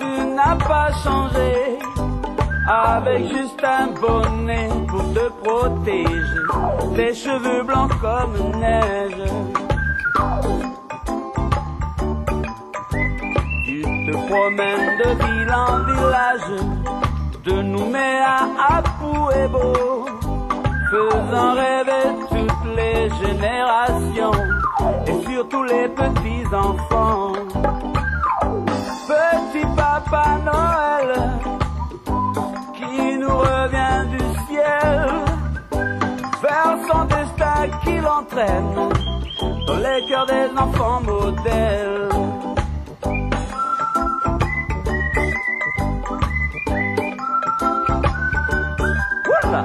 tu n'as pas changé, avec juste un bonnet pour te protéger, tes cheveux blancs comme neige. Tu te promènes de ville en village, de Nouméa à Pouébo, faisant rêver toutes les générations et surtout les petits-enfants. Petit Papa Noël qui nous revient du ciel, vers son destin qui l'entraîne dans les cœurs des enfants modèles. Voilà.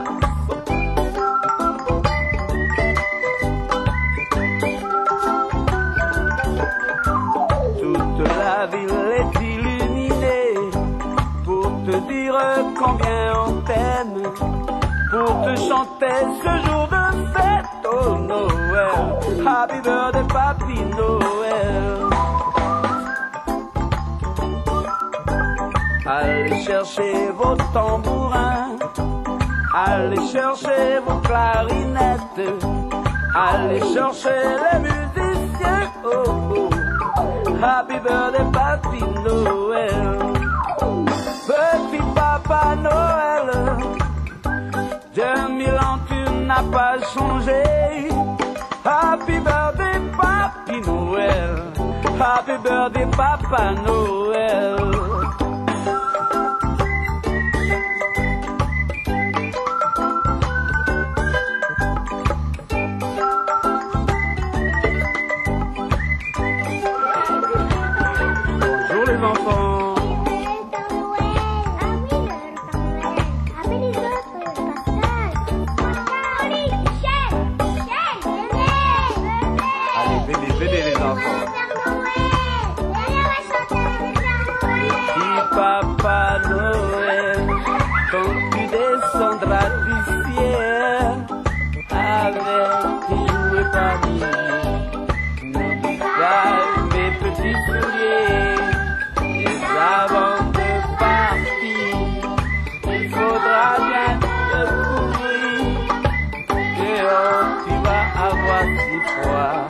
Toute la ville est illuminée pour te dire combien on t'aime, pour te chanter ce jour de fête, oh Noël, Happy birthday Papi Noël. Allez chercher vos tambourins, allez chercher vos clarinettes, allez chercher les musiciens, oh oh, Happy birthday Papi Noël. Petit Papa Noël, 2000 ans tu n'as pas changé, Happy birthday Papi Noël, Happy birthday Papa Noël. Bonjour les enfants. Venez les enfants. Petit Papa Noël, quand tu descendras du ciel, avec tes jouets papier, n'oublie pas mes petits souliers. Et avant de partir, il faudra bien te couvrir, et oh, tu vas avoir si froid.